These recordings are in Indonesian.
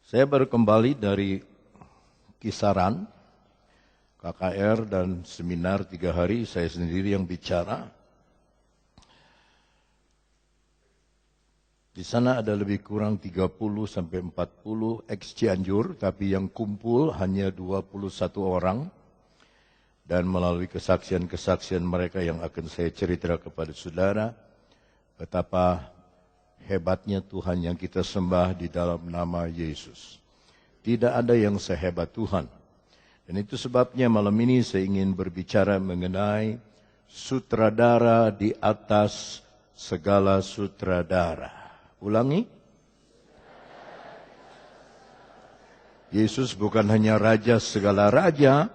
Saya baru kembali dari Kisaran, KKR dan seminar 3 hari, saya sendiri yang bicara. Di sana ada lebih kurang 30-40 ex-Cianjur, tapi yang kumpul hanya 21 orang. Dan melalui kesaksian-kesaksian mereka yang akan saya ceritakan kepada saudara, betapa hebatnya Tuhan yang kita sembah di dalam nama Yesus. Tidak ada yang sehebat Tuhan. Dan itu sebabnya malam ini saya ingin berbicara mengenai sutradara di atas segala sutradara. Ulangi. Yesus bukan hanya raja segala raja,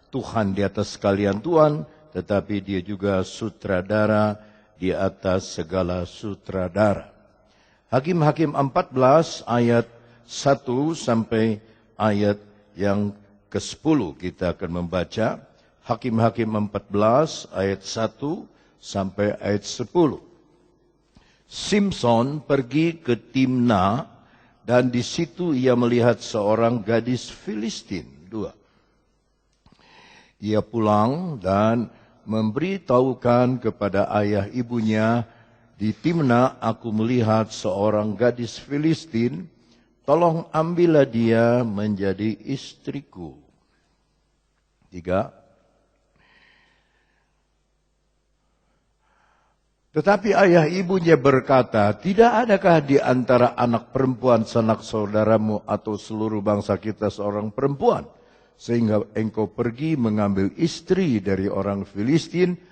Tuhan di atas sekalian Tuhan, tetapi dia juga sutradara di atas segala sutradara. Hakim-Hakim 14 ayat 1 sampai ayat yang ke-10 kita akan membaca. Hakim-Hakim 14 ayat 1 sampai ayat 10. Simson pergi ke Timna dan di situ ia melihat seorang gadis Filistin. 2. Ia pulang dan memberitahukan kepada ayah ibunya, di Timna aku melihat seorang gadis Filistin, tolong ambillah dia menjadi istriku. 3. Tetapi ayah ibunya berkata, tidak adakah di antara anak perempuan sanak saudaramu atau seluruh bangsa kita seorang perempuan, sehingga engkau pergi mengambil istri dari orang Filistin,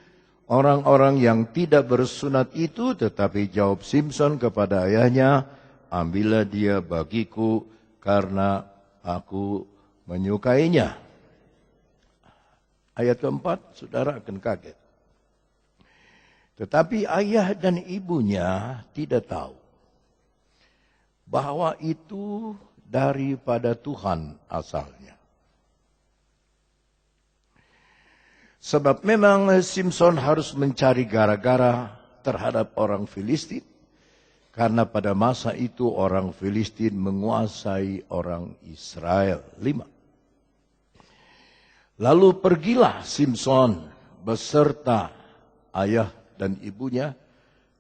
orang-orang yang tidak bersunat itu? Tetapi jawab Simson kepada ayahnya, ambillah dia bagiku karena aku menyukainya. Ayat keempat, saudara akan kaget. Tetapi ayah dan ibunya tidak tahu bahwa itu daripada Tuhan asalnya. Sebab memang Simson harus mencari gara-gara terhadap orang Filistin. Karena pada masa itu orang Filistin menguasai orang Israel. 5. Lalu pergilah Simson beserta ayah dan ibunya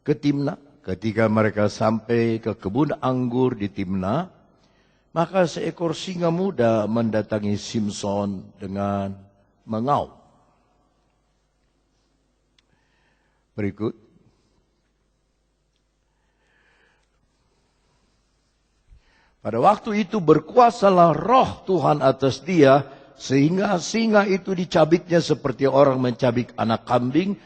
ke Timna. Ketika mereka sampai ke kebun anggur di Timna, maka seekor singa muda mendatangi Simson dengan mengaum. Berikut. Pada waktu itu berkuasalah roh Tuhan atas dia, sehingga singa itu dicabiknya seperti orang mencabik anak kambing,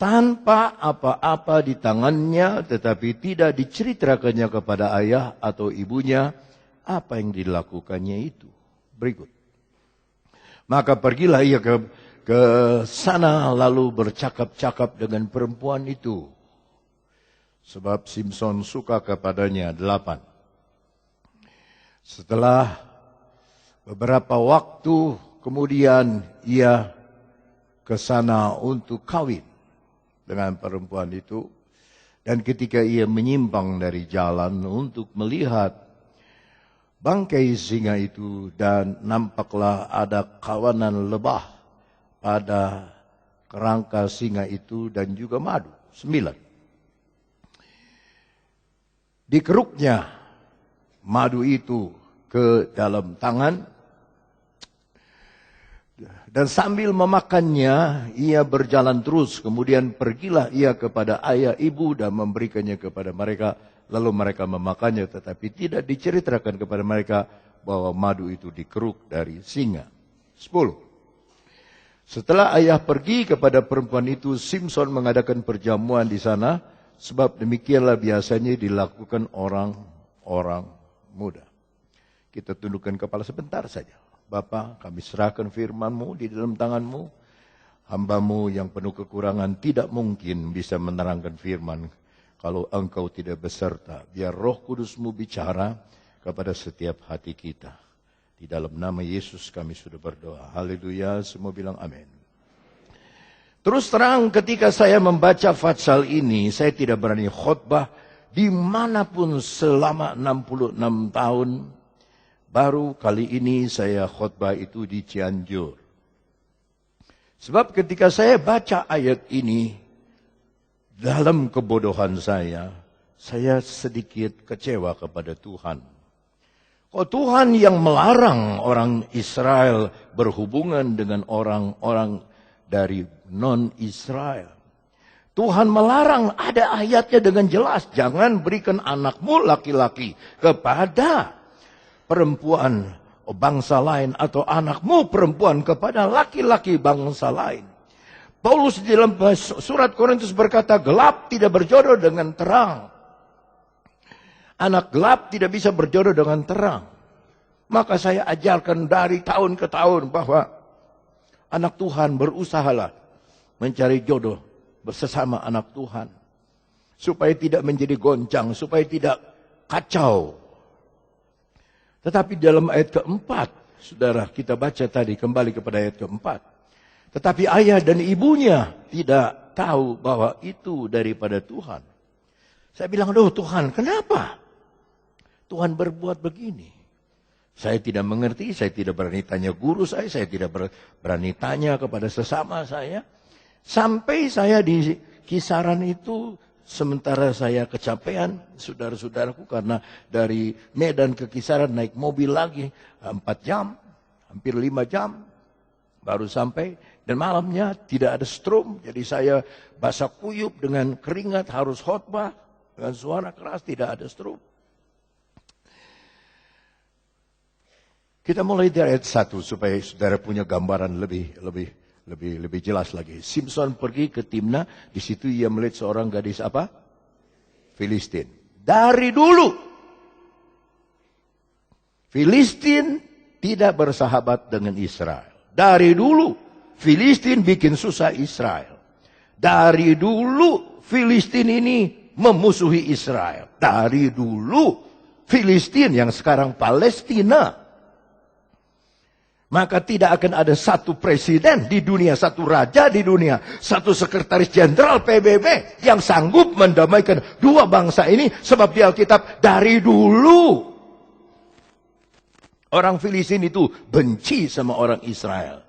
tanpa apa-apa di tangannya, tetapi tidak diceritakannya kepada ayah atau ibunya apa yang dilakukannya itu. Berikut. Maka pergilah ia ke sana lalu bercakap-cakap dengan perempuan itu. Sebab Simson suka kepadanya. 8. Setelah beberapa waktu kemudian ia ke sana untuk kawin dengan perempuan itu. Dan ketika ia menyimpang dari jalan untuk melihat bangkai singa itu, dan nampaklah ada kawanan lebah pada kerangka singa itu dan juga madu. 9. Dikeruknya madu itu ke dalam tangan, dan sambil memakannya ia berjalan terus. Kemudian pergilah ia kepada ayah ibu dan memberikannya kepada mereka. Lalu mereka memakannya, tetapi tidak diceritakan kepada mereka bahwa madu itu dikeruk dari singa. 10. Setelah ayah pergi kepada perempuan itu, Simson mengadakan perjamuan di sana, sebab demikianlah biasanya dilakukan orang-orang muda. Kita tundukkan kepala sebentar saja. Bapa, kami serahkan firman-Mu di dalam tangan-Mu. Hamba-Mu yang penuh kekurangan tidak mungkin bisa menerangkan firman kalau Engkau tidak beserta. Biar Roh Kudus-Mu bicara kepada setiap hati kita. Di dalam nama Yesus kami sudah berdoa. Haleluya, semua bilang amin. Terus terang ketika saya membaca pasal ini, saya tidak berani khotbah dimanapun selama 66 tahun baru kali ini saya khotbah itu di Cianjur. Sebab ketika saya baca ayat ini, dalam kebodohan saya sedikit kecewa kepada Tuhan. Kok Tuhan yang melarang orang Israel berhubungan dengan orang-orang dari non-Israel. Tuhan melarang, ada ayatnya dengan jelas, jangan berikan anakmu laki-laki kepada perempuan bangsa lain atau anakmu perempuan kepada laki-laki bangsa lain. Paulus di dalam surat Korintus berkata, gelap tidak berjodoh dengan terang. Anak gelap tidak bisa berjodoh dengan terang. Maka saya ajarkan dari tahun ke tahun bahwa anak Tuhan berusahalah mencari jodoh bersama anak Tuhan. Supaya tidak menjadi goncang, supaya tidak kacau. Tetapi dalam ayat keempat, saudara kita baca tadi, kembali kepada ayat keempat. Tetapi ayah dan ibunya tidak tahu bahwa itu daripada Tuhan. Saya bilang, aduh Tuhan, kenapa Tuhan berbuat begini? Saya tidak mengerti, saya tidak berani tanya guru saya tidak berani tanya kepada sesama saya. Sampai saya di kisaran itu, sementara saya kecapean, saudara-saudaraku, karena dari Medan ke Kisaran naik mobil lagi 4 jam, hampir 5 jam, baru sampai. Dan malamnya tidak ada strum, jadi saya basah kuyup dengan keringat, harus khotbah dengan suara keras, tidak ada strum. Kita mulai dari ayat 1 supaya saudara punya gambaran lebih jelas lagi. Simson pergi ke Timna, di situ ia melihat seorang gadis apa? Filistin. Dari dulu Filistin tidak bersahabat dengan Israel. Dari dulu Filistin bikin susah Israel. Dari dulu Filistin ini memusuhi Israel. Dari dulu Filistin yang sekarang Palestina. Maka tidak akan ada satu presiden di dunia, satu raja di dunia, satu sekretaris jenderal PBB yang sanggup mendamaikan dua bangsa ini. Sebab di Alkitab dari dulu orang Filistin itu benci sama orang Israel.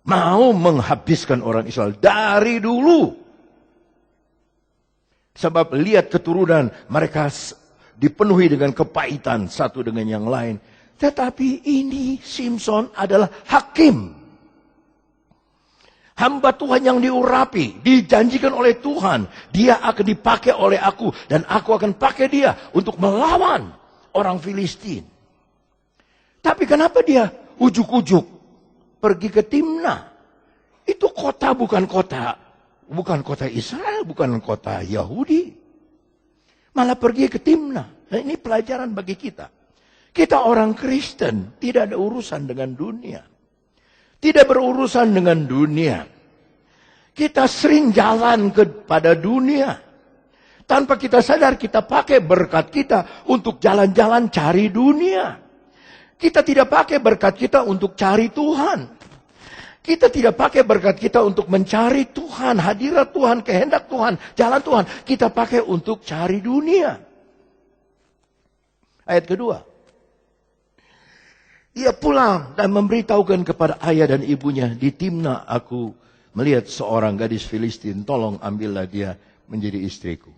Mau menghabiskan orang Israel dari dulu. Sebab lihat keturunan mereka dipenuhi dengan kepahitan satu dengan yang lain. Tetapi ini Simson adalah hakim. Hamba Tuhan yang diurapi, dijanjikan oleh Tuhan. Dia akan dipakai oleh aku dan aku akan pakai dia untuk melawan orang Filistin. Tapi kenapa dia ujuk-ujuk pergi ke Timna? Itu kota bukan kota Israel, bukan kota Yahudi. Malah pergi ke Timna. Nah, ini pelajaran bagi kita. Kita orang Kristen tidak ada urusan dengan dunia. Tidak berurusan dengan dunia. Kita sering jalan kepada dunia. Tanpa kita sadar kita pakai berkat kita untuk jalan-jalan cari dunia. Kita tidak pakai berkat kita untuk cari Tuhan. Kita tidak pakai berkat kita untuk mencari Tuhan, hadirat Tuhan, kehendak Tuhan, jalan Tuhan. Kita pakai untuk cari dunia. Ayat kedua. Ia pulang dan memberitahukan kepada ayah dan ibunya, di Timna aku melihat seorang gadis Filistin, tolong ambillah dia menjadi istriku.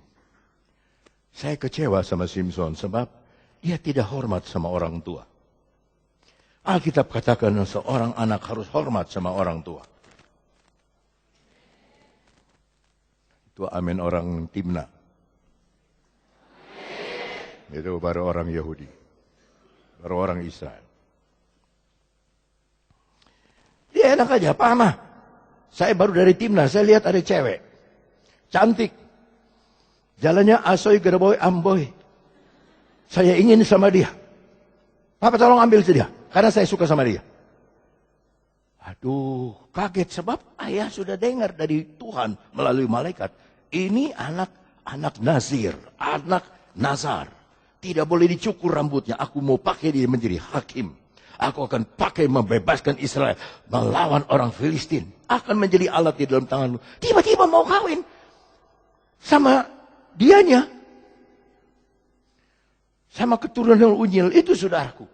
Saya kecewa sama Simson sebab dia tidak hormat sama orang tua. Alkitab katakan seorang anak harus hormat sama orang tua. Itu amin orang Timna. Itu baru orang Yahudi. Baru orang Israel. Dia enak aja, Pak Mah. Saya baru dari Timna, saya lihat ada cewek. Cantik. Jalannya asoy gerboy amboy. Saya ingin sama dia. Papa tolong ambil dia, karena saya suka sama dia. Aduh, kaget sebab ayah sudah dengar dari Tuhan melalui malaikat. Ini anak Nazir, anak Nazar. Tidak boleh dicukur rambutnya. Aku mau pakai dia menjadi hakim. Aku akan pakai membebaskan Israel melawan orang Filistin. Akan menjadi alat di dalam tanganmu. Tiba-tiba mau kawin sama dianya. Sama keturunan unyil itu saudaraku.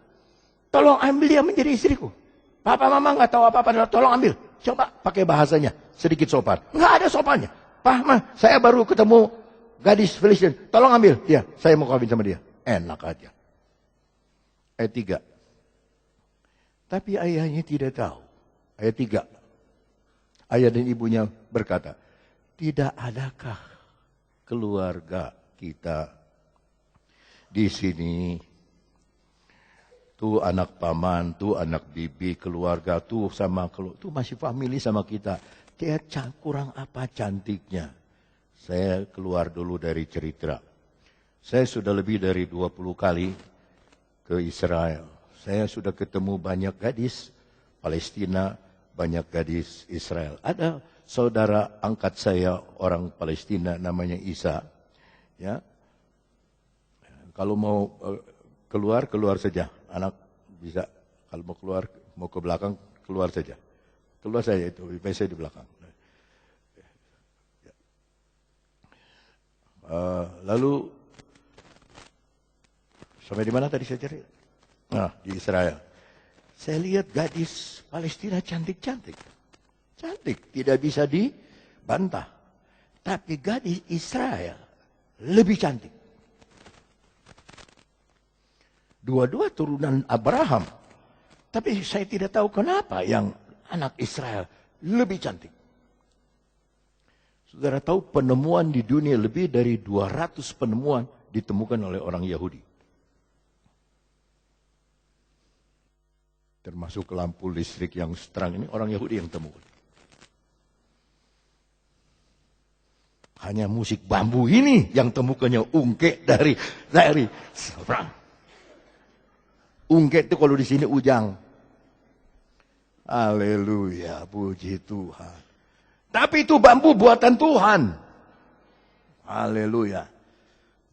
tolong ambil dia menjadi istriku. Papa mama nggak tahu apa-apa, tolong ambil. Coba pakai bahasanya, sedikit sopan. Nggak ada sopannya. Pak, Ma, saya baru ketemu gadis Filistin. Tolong ambil dia, saya mau kawin sama dia. Enak aja. Ayat 3. Tapi ayahnya tidak tahu. Ayat 3. Ayah dan ibunya berkata, tidak adakah keluarga kita di sini? Tuh anak paman, tuh anak bibi, keluarga, tuh tuh masih family sama kita. Dia kurang apa cantiknya. Saya keluar dulu dari cerita. Saya sudah lebih dari 20 kali ke Israel. Saya sudah ketemu banyak gadis Palestina, banyak gadis Israel. Ada saudara angkat saya orang Palestina namanya Isa. Ya. Kalau mau keluar saja. Anak bisa, kalau mau keluar, mau ke belakang, keluar saja. Keluar saja itu, saya di belakang. Lalu, sampai di mana tadi saya cari? Nah, di Israel. Saya lihat gadis Palestina cantik-cantik. Cantik, tidak bisa dibantah. Tapi gadis Israel lebih cantik. Dua-dua turunan Abraham. Tapi saya tidak tahu kenapa yang anak Israel lebih cantik. Saudara tahu penemuan di dunia lebih dari 200 penemuan ditemukan oleh orang Yahudi. Termasuk lampu listrik yang terang ini orang Yahudi yang temukan. Hanya musik bambu ini yang temukannya ungke dari seberang. Ungkit itu kalau di sini ujang. Haleluya, puji Tuhan. Tapi itu bambu buatan Tuhan. Haleluya.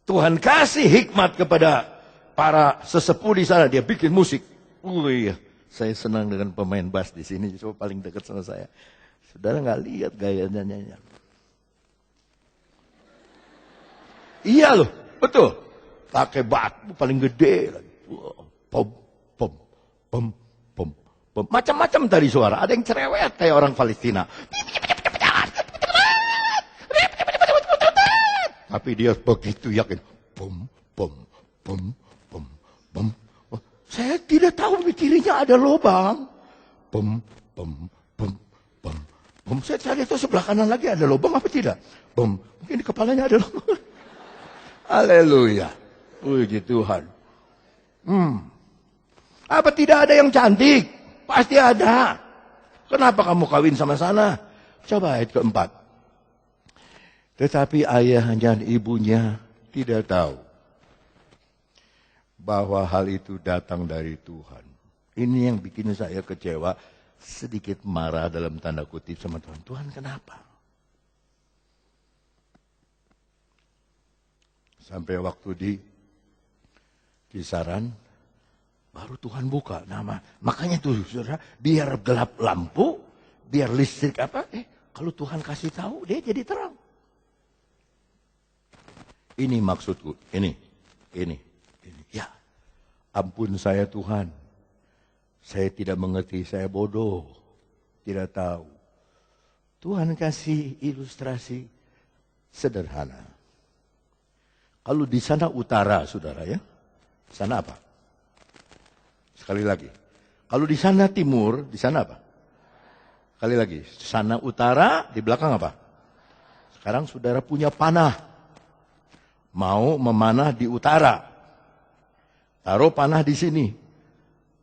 Tuhan kasih hikmat kepada para sesepuh di sana. Dia bikin musik. Iya, saya senang dengan pemain bass di sini. Cuma paling dekat sama saya. Saudara nggak lihat gayanya nyanyi. Iya loh, betul. Pakai batu paling gede lagi. Pom, pom, pom, pom, pom. Macam-macam tadi suara. Ada yang cerewet kayak orang Palestina. Tapi dia begitu yakin. Pom, pom, pom, pom, pom. Saya tidak tahu di kirinya ada lubang. Pom, pom, pom, pom, pom. Saya cari itu sebelah kanan lagi ada lubang apa tidak? Pom. Mungkin di kepalanya ada lubang. Haleluya. Puji Tuhan. Apa tidak ada yang cantik? Pasti ada. Kenapa kamu kawin sama sana? Coba ayat keempat. Tetapi ayahnya dan ibunya tidak tahu bahwa hal itu datang dari Tuhan. Ini yang bikin saya kecewa, sedikit marah dalam tanda kutip sama Tuhan. Tuhan kenapa? Sampai waktu di Kisaran, baru Tuhan buka nama. Makanya tuh saudara, biar gelap lampu, biar listrik apa, kalau Tuhan kasih tahu, dia jadi terang. Ini maksudku, ini. Ya, ampun saya Tuhan. Saya tidak mengerti, saya bodoh. Tidak tahu. Tuhan kasih ilustrasi sederhana. Kalau di sana utara, saudara ya. Sana apa? Sekali lagi. Kalau di sana timur, di sana apa? Sekali lagi. Sana utara, di belakang apa? Sekarang saudara punya panah. Mau memanah di utara. Taruh panah di sini.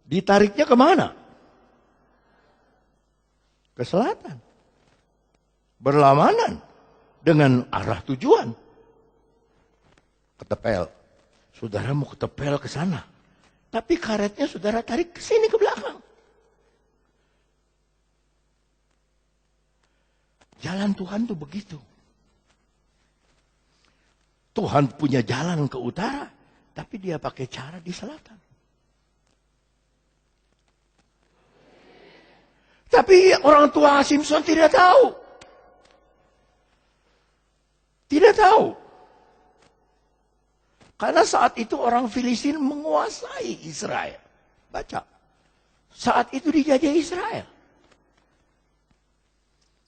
Ditariknya kemana? Ke selatan. Berlawanan dengan arah tujuan. Ketepel. Saudara mau ketepel ke sana. Tapi karetnya saudara tarik ke sini ke belakang. Jalan Tuhan tuh begitu. Tuhan punya jalan ke utara, tapi dia pakai cara di selatan. Tapi orang tua Simpson tidak tahu. Tidak tahu. Karena saat itu orang Filistin menguasai Israel. Baca. Saat itu dijajah Israel.